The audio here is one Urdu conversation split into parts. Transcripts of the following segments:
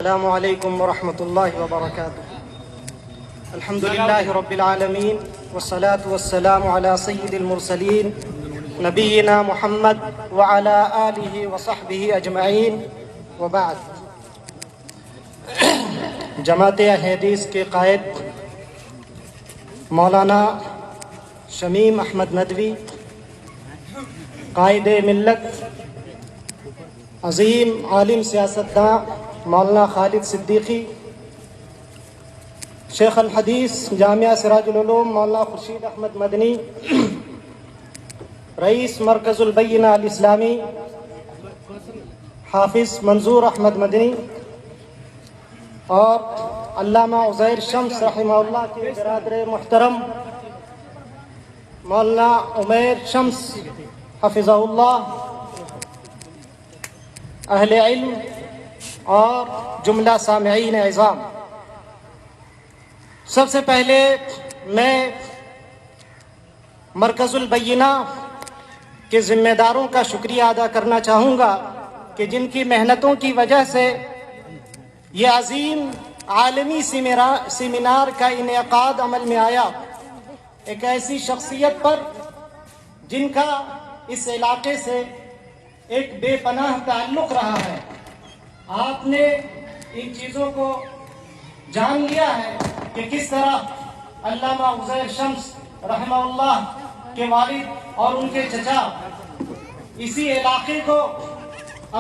السلام علیکم ورحمۃ اللہ وبرکاتہ۔ الحمد للہ رب العالمین والصلاة والسلام علی سید المرسلین نبینا محمد وعلی آلہ وصحبہ اجمعین وبعد۔ جماعت حدیث کے قائد مولانا شمیم احمد ندوی، قائد ملت، عظیم عالم سیاستداں مولانا خالد صدیقی، شیخ الحدیث جامعہ سراج العلوم مولانا خورشید احمد مدنی، رئیس مرکز البینہ الاسلامی حافظ منظور احمد مدنی، اور علامہ عزیر شمس رحمہ اللہ کے برادر محترم مولانا عمیر شمس حفظہ اللہ، اہل علم اور جملہ سامعین اعظام، سب سے پہلے میں مرکز البینہ کے ذمہ داروں کا شکریہ ادا کرنا چاہوں گا کہ جن کی محنتوں کی وجہ سے یہ عظیم عالمی سیمینار کا انعقاد عمل میں آیا۔ ایک ایسی شخصیت پر جن کا اس علاقے سے ایک بے پناہ تعلق رہا ہے، آپ نے ان چیزوں کو جان لیا ہے کہ کس طرح علامہ عزیر شمس رحمہ اللہ کے والد اور ان کے چچا اسی علاقے کو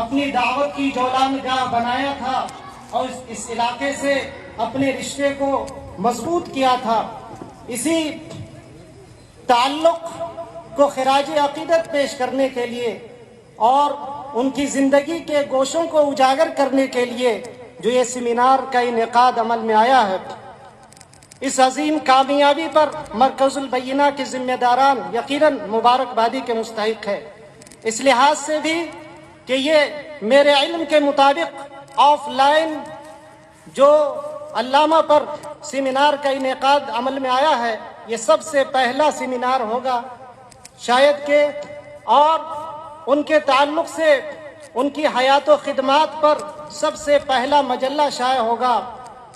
اپنی دعوت کی جولانگاہ بنایا تھا اور اس علاقے سے اپنے رشتے کو مضبوط کیا تھا۔ اسی تعلق کو خراج عقیدت پیش کرنے کے لیے اور ان کی زندگی کے گوشوں کو اجاگر کرنے کے لیے جو یہ سیمینار کا انعقاد عمل میں آیا ہے، اس عظیم کامیابی پر مرکز البینہ کے ذمہ داران یقیناً مبارکبادی کے مستحق ہے، اس لحاظ سے بھی کہ یہ میرے علم کے مطابق آف لائن جو علامہ پر سیمینار کا انعقاد عمل میں آیا ہے، یہ سب سے پہلا سیمینار ہوگا شاید کہ، اور ان کے تعلق سے ان کی حیات و خدمات پر سب سے پہلا مجلہ شائع ہوگا۔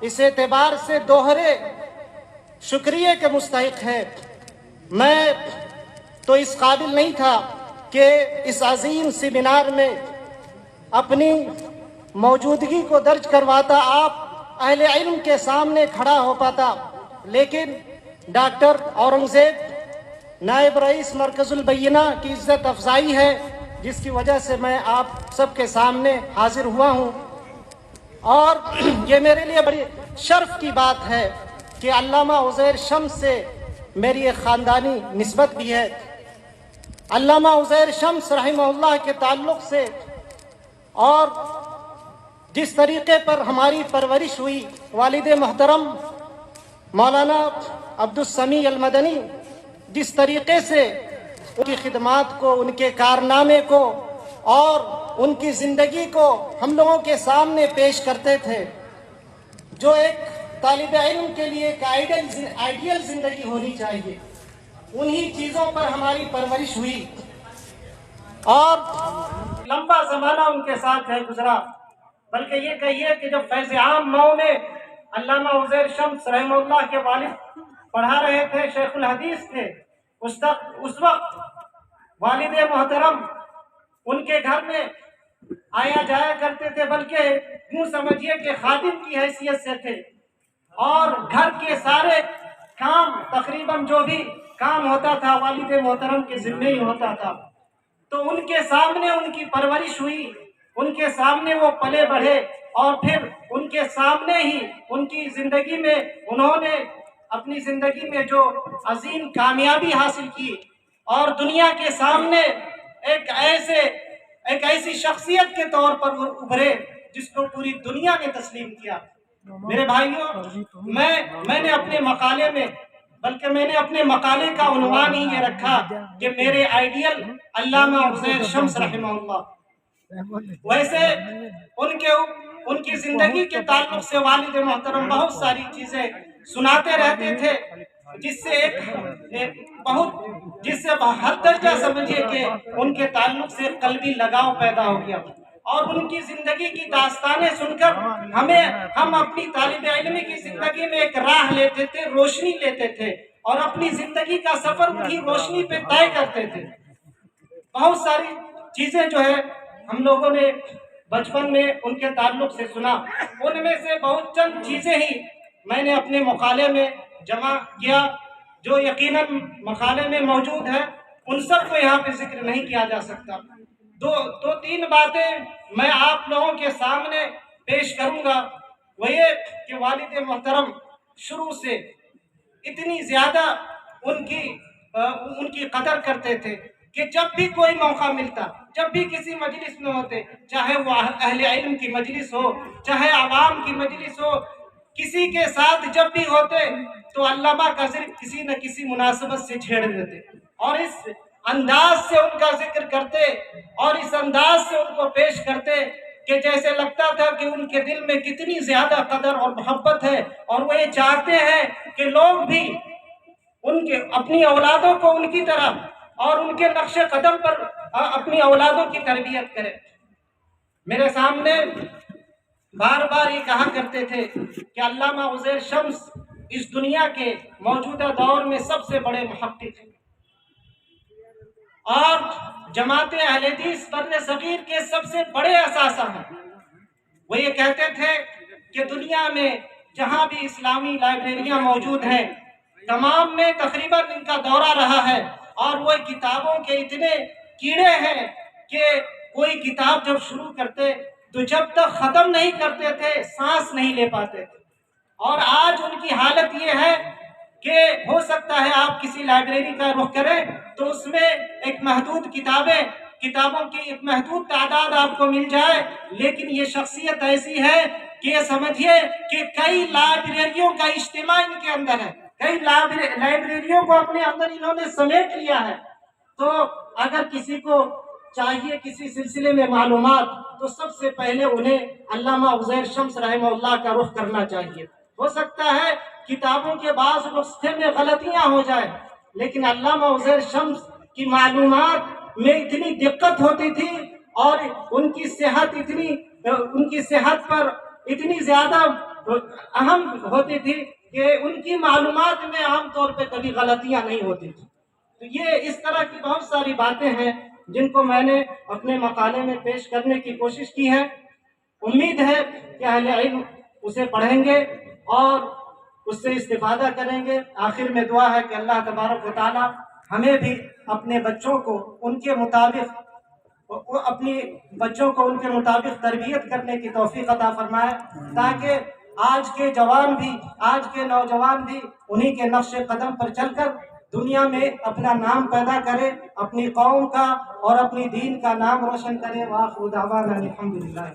اس اعتبار سے دوہرے شکریہ کے مستحق ہے۔ میں تو اس قابل نہیں تھا کہ اس عظیم سیمینار میں اپنی موجودگی کو درج کرواتا، آپ اہل علم کے سامنے کھڑا ہو پاتا، لیکن ڈاکٹر اورنگزیب نائب رئیس مرکز البینہ کی عزت افزائی ہے جس کی وجہ سے میں آپ سب کے سامنے حاضر ہوا ہوں، اور یہ میرے لیے بڑی شرف کی بات ہے کہ علامہ عزیر شمس سے میری ایک خاندانی نسبت بھی ہے۔ علامہ عزیر شمس رحمہ اللہ کے تعلق سے اور جس طریقے پر ہماری پرورش ہوئی، والد محترم مولانا عبدالسمیع المدنی جس طریقے سے ان کی خدمات کو، ان کے کارنامے کو اور ان کی زندگی کو ہم لوگوں کے سامنے پیش کرتے تھے، جو ایک طالب علم کے لیے ایک آئیڈیل زندگی ہونی چاہیے، انہی چیزوں پر ہماری پرورش ہوئی اور لمبا زمانہ ان کے ساتھ ہے گزرا۔ بلکہ یہ کہیے کہ جب فیض عام مئو میں علامہ عزیر شمس رحمہ اللہ کے والد پڑھا رہے تھے، شیخ الحدیث تھے، اس وقت والد محترم ان کے گھر میں آیا جایا کرتے تھے، بلکہ یوں سمجھیے کہ خادم کی حیثیت سے تھے، اور گھر کے سارے کام، تقریباً جو بھی کام ہوتا تھا والد محترم کے ذمہ ہی ہوتا تھا۔ تو ان کے سامنے ان کی پرورش ہوئی، ان کے سامنے وہ پلے بڑھے، اور پھر ان کے سامنے ہی ان کی زندگی میں انہوں نے اپنی زندگی میں جو عظیم کامیابی حاصل کی، اور دنیا کے سامنے ایک ایسی شخصیت کے طور پر وہ ابھرے جس کو پوری دنیا نے تسلیم کیا۔ میرے بھائیوں، میں نے اپنے مقالے میں، بلکہ میں نے اپنے مقالے کا عنوان ہی یہ رکھا کہ میرے آئیڈیل علامہ عزیر شمس رحمہ اللہ۔ ویسے ان کی زندگی کے تعلق سے والد محترم بہت ساری چیزیں سناتے رہتے تھے، جس سے حد درجہ سمجھے کہ ان کے تعلق سے قلبی لگاؤ پیدا ہو گیا۔ اور ان کی زندگی کی داستانیں سن کر ہم اپنی طالب علمی کی زندگی میں ایک راہ لیتے تھے، روشنی لیتے تھے، اور اپنی زندگی کا سفر انہی روشنی پہ طے کرتے تھے۔ بہت ساری چیزیں جو ہے ہم لوگوں نے بچپن میں ان کے تعلق سے سنا، ان میں سے بہت چند چیزیں ہی میں نے اپنے مقالے میں جمع کیا، جو یقیناً مقالے میں موجود ہے، ان سب کو یہاں پہ ذکر نہیں کیا جا سکتا۔ دو تین باتیں میں آپ لوگوں کے سامنے پیش کروں گا، وہ یہ کہ والد محترم شروع سے اتنی زیادہ ان کی قدر کرتے تھے کہ جب بھی کوئی موقع ملتا، جب بھی کسی مجلس میں ہوتے، چاہے وہ اہل علم کی مجلس ہو، چاہے عوام کی مجلس ہو، کسی کے ساتھ جب بھی ہوتے تو علامہ کا ذکر کسی نہ کسی مناسبت سے چھیڑ دیتے، اور اس انداز سے ان کا ذکر کرتے، اور اس انداز سے ان کو پیش کرتے کہ جیسے لگتا تھا کہ ان کے دل میں کتنی زیادہ قدر اور محبت ہے، اور وہ یہ چاہتے ہیں کہ لوگ بھی اپنی اولادوں کو ان کی طرح اور ان کے نقش قدم پر اپنی اولادوں کی تربیت کریں۔ میرے سامنے بار بار یہ کہا کرتے تھے کہ علامہ عزیر شمس اس دنیا کے موجودہ دور میں سب سے بڑے محقق ہیں، اور جماعت اہل حدیث بر صغیر کے سب سے بڑے اثاثہ ہیں۔ وہ یہ کہتے تھے کہ دنیا میں جہاں بھی اسلامی لائبریریاں موجود ہیں، تمام میں تقریباً ان کا دورہ رہا ہے، اور وہ کتابوں کے اتنے کیڑے ہیں کہ کوئی کتاب جب شروع کرتے تو جب تک ختم نہیں کرتے تھے سانس نہیں لے پاتے تھے۔ اور آج ان کی حالت یہ ہے کہ ہو سکتا ہے آپ کسی لائبریری کا رخ کریں تو اس میں ایک محدود کتابوں کی ایک محدود تعداد آپ کو مل جائے، لیکن یہ شخصیت ایسی ہے کہ یہ سمجھیے کہ کئی لائبریریوں کا اجتماع ان کے اندر ہے، کئی لائبریریوں کو اپنے اندر انہوں نے سمیٹ لیا ہے۔ تو اگر کسی کو چاہیے کسی سلسلے میں معلومات، تو سب سے پہلے انہیں علامہ عزیر شمس رحمہ اللہ کا رخ کرنا چاہیے۔ ہو سکتا ہے کتابوں کے بعض نسخے میں غلطیاں ہو جائیں، لیکن علامہ عزیر شمس کی معلومات میں اتنی دقت ہوتی تھی، اور ان کی صحت پر اتنی زیادہ اہم ہوتی تھی کہ ان کی معلومات میں عام طور پہ کبھی غلطیاں نہیں ہوتی تھی۔ تو یہ اس طرح کی بہت ساری باتیں ہیں جن کو میں نے اپنے مقالے میں پیش کرنے کی کوشش کی ہے۔ امید ہے کہ اہل علم اسے پڑھیں گے اور اس سے استفادہ کریں گے۔ آخر میں دعا ہے کہ اللہ تبارک و تعالی ہمیں بھی اپنے بچوں کو ان کے مطابق تربیت کرنے کی توفیق عطا فرمائے، تاکہ آج کے نوجوان بھی انہی کے نقش قدم پر چل کر دنیا میں اپنا نام پیدا کرے، اپنی قوم کا اور اپنی دین کا نام روشن کرے۔ وآخر دعوانا الحمدللہ۔